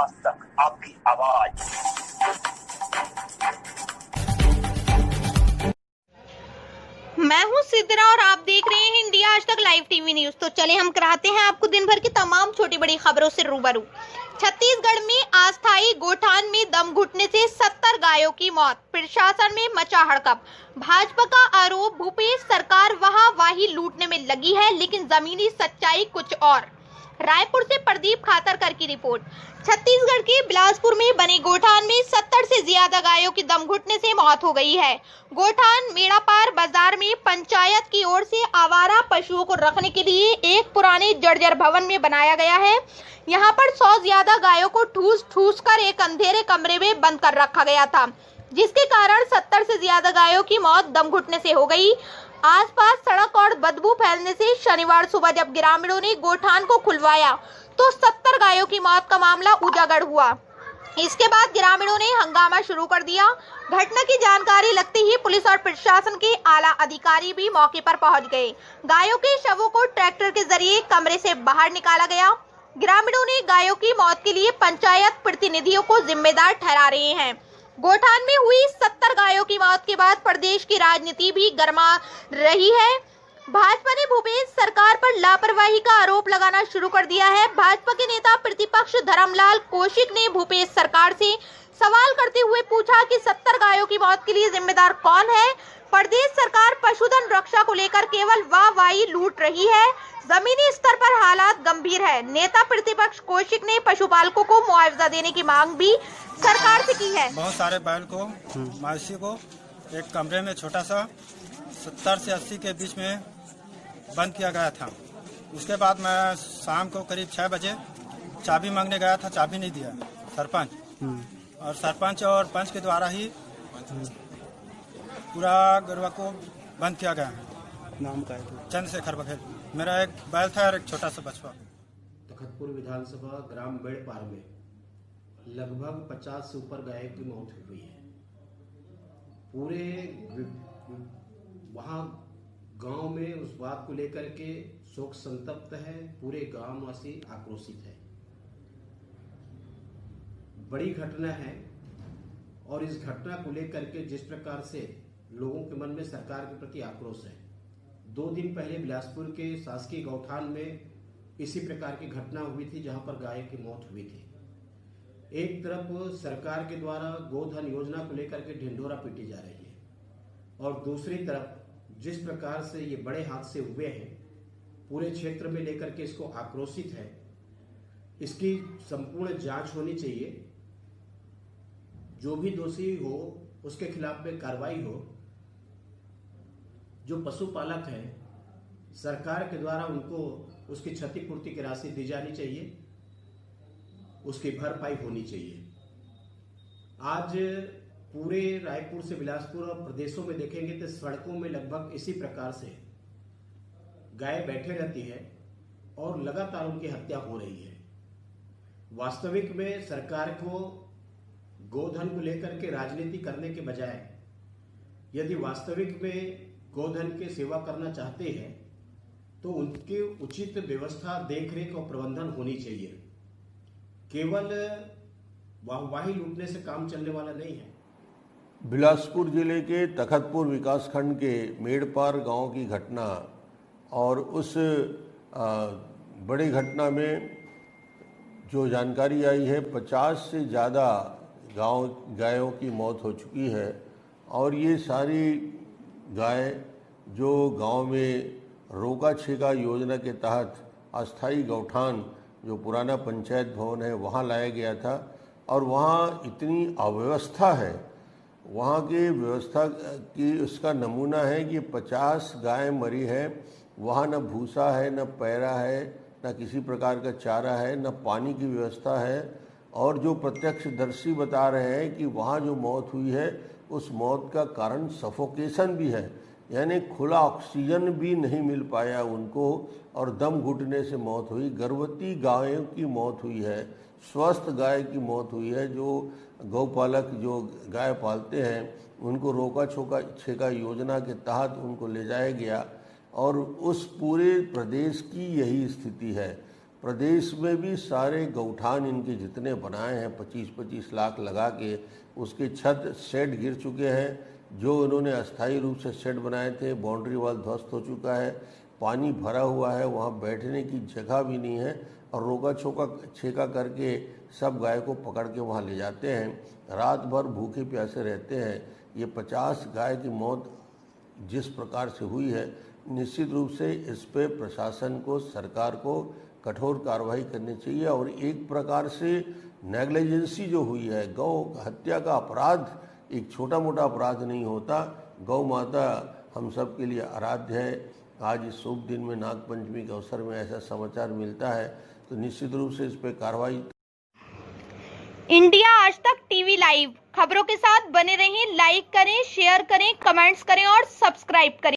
आज तक आपकी आवाज। मैं हूं सिद्रा और आप देख रहे हैं इंडिया आज तक लाइव टीवी न्यूज। तो चले हम कराते हैं आपको दिन भर की तमाम छोटी बड़ी खबरों से रूबरू। छत्तीसगढ़ में अस्थायी गोठान में दम घुटने से 70 गायों की मौत, प्रशासन में मचा हड़कंप। भाजपा का आरोप, भूपेश सरकार वाही लूटने में लगी है, लेकिन जमीनी सच्चाई कुछ और। रायपुर से प्रदीप खातरकर की रिपोर्ट। छत्तीसगढ़ के बिलासपुर में बने गोठान में 70 से ज्यादा गायों की दम घुटने से मौत हो गई है। गोठान मेड़ापार बाजार में पंचायत की ओर से आवारा पशुओं को रखने के लिए एक पुराने जर्जर भवन में बनाया गया है। यहाँ पर 100 ज्यादा गायों को ठूस ठूस कर एक अंधेरे कमरे में बंद कर रखा गया था, जिसके कारण 70 से ज्यादा गायों की मौत दम घुटने से हो गई। आसपास सड़क और बदबू फैलने से शनिवार सुबह जब ग्रामीणों ने गोठान को खुलवाया तो 70 गायों की मौत का मामला उजागर हुआ। इसके बाद ग्रामीणों ने हंगामा शुरू कर दिया। घटना की जानकारी लगते ही पुलिस और प्रशासन के आला अधिकारी भी मौके पर पहुंच गए। गायों के शवों को ट्रैक्टर के जरिए कमरे से बाहर निकाला गया। ग्रामीणों ने गायों की मौत के लिए पंचायत प्रतिनिधियों को जिम्मेदार ठहरा रहे हैं। गोठान में हुई 70 गायों की मौत के बाद प्रदेश की राजनीति भी गर्मा रही है। भाजपा ने भूपेश सरकार पर लापरवाही का आरोप लगाना शुरू कर दिया है। भाजपा के नेता प्रतिपक्ष धर्मलाल कौशिक ने भूपेश सरकार से सवाल करते हुए पूछा कि 70 गायों की मौत के लिए जिम्मेदार कौन है। प्रदेश सरकार पशुधन रक्षा को लेकर केवल वाहवाही लूट रही है, जमीनी स्तर पर हालात गंभीर है। नेता प्रतिपक्ष कौशिक ने पशुपालकों को मुआवजा देने की मांग भी सरकार से की है। बहुत सारे बैल को, मवेशी को एक कमरे में छोटा सा 70 से 80 के बीच में बंद किया गया था। उसके बाद मैं शाम को करीब 6 बजे चाबी मांगने गया था, चाबी नहीं दिया सरपंच, और सरपंच और पंच के द्वारा ही पूरा गरवा को बंद किया गया है। नाम का है चंद्रशेखर बघेल। मेरा एक बैल था और एक छोटा सा बछवा। तखतपुर विधानसभा ग्राम बेड़पार में लगभग 50 से ऊपर गाय की मौत हुई है। पूरे वहाँ गांव में उस बात को लेकर के शोक संतप्त है, पूरे गांववासी आक्रोशित है। बड़ी घटना है और इस घटना को लेकर के जिस प्रकार से लोगों के मन में सरकार के प्रति आक्रोश है। 2 दिन पहले बिलासपुर के शासकीय गौठान में इसी प्रकार की घटना हुई थी, जहां पर गाय की मौत हुई थी। एक तरफ सरकार के द्वारा गोधन योजना को लेकर के ढिंढोरा पीटी जा रही है, और दूसरी तरफ जिस प्रकार से ये बड़े हादसे हुए हैं, पूरे क्षेत्र में लेकर के इसको आक्रोशित है। इसकी संपूर्ण जांच होनी चाहिए। जो भी दोषी हो उसके खिलाफ में कार्रवाई हो। जो पशुपालक हैं, सरकार के द्वारा उनको उसकी क्षतिपूर्ति की राशि दी जानी चाहिए, उसकी भरपाई होनी चाहिए। आज पूरे रायपुर से बिलासपुर और प्रदेशों में देखेंगे तो सड़कों में लगभग इसी प्रकार से गाय बैठे रहती है और लगातार उनकी हत्या हो रही है। वास्तविक में सरकार को गोधन को लेकर के राजनीति करने के बजाय यदि वास्तविक में गोधन की सेवा करना चाहते हैं तो उनकी उचित व्यवस्था, देखरेख और प्रबंधन होनी चाहिए। केवल वाहवाही लूटने से काम चलने वाला नहीं है। बिलासपुर जिले के तखतपुर विकासखंड के मेड़पार गांव की घटना, और उस बड़ी घटना में जो जानकारी आई है 50 से ज़्यादा गायों की मौत हो चुकी है। और ये सारी गाय जो गांव में रोका छेका योजना के तहत अस्थाई गौठान जो पुराना पंचायत भवन है वहाँ लाया गया था, और वहाँ इतनी अव्यवस्था है, वहाँ की व्यवस्था की उसका नमूना है कि 50 गाय मरी है। वहाँ न भूसा है, न पैरा है, न किसी प्रकार का चारा है, न पानी की व्यवस्था है। और जो प्रत्यक्षदर्शी बता रहे हैं कि वहाँ जो मौत हुई है उस मौत का कारण सफोकेशन भी है, यानी खुला ऑक्सीजन भी नहीं मिल पाया उनको, और दम घुटने से मौत हुई। गर्भवती गायों की मौत हुई है, स्वस्थ गाय की मौत हुई है। जो गौपालक जो गाय पालते हैं उनको रोका छेका योजना के तहत उनको ले जाया गया, और उस पूरे प्रदेश की यही स्थिति है। प्रदेश में भी सारे गौठान इनके जितने बनाए हैं 25-25 लाख लगा के, उसके छत शेड गिर चुके हैं। जो इन्होंने अस्थायी रूप से शेड बनाए थे, बाउंड्री वाल ध्वस्त हो चुका है, पानी भरा हुआ है, वहाँ बैठने की जगह भी नहीं है और रोका छेका करके सब गाय को पकड़ के वहाँ ले जाते हैं। रात भर भूखे प्यासे रहते हैं। ये 50 गाय की मौत जिस प्रकार से हुई है, निश्चित रूप से इस पे प्रशासन को, सरकार को कठोर कार्रवाई करनी चाहिए। और एक प्रकार से नेग्लिजेंसी जो हुई है, गौ हत्या का अपराध एक छोटा मोटा अपराध नहीं होता। गौ माता हम सब के लिए आराध्य है। आज इस शुभ दिन में, नागपंचमी के अवसर में ऐसा समाचार मिलता है तो निश्चित रूप से इस पर कार्रवाई। इंडिया आज तक टीवी लाइव खबरों के साथ बने रहें। लाइक करें, शेयर करें, कमेंट्स करें और सब्सक्राइब करें।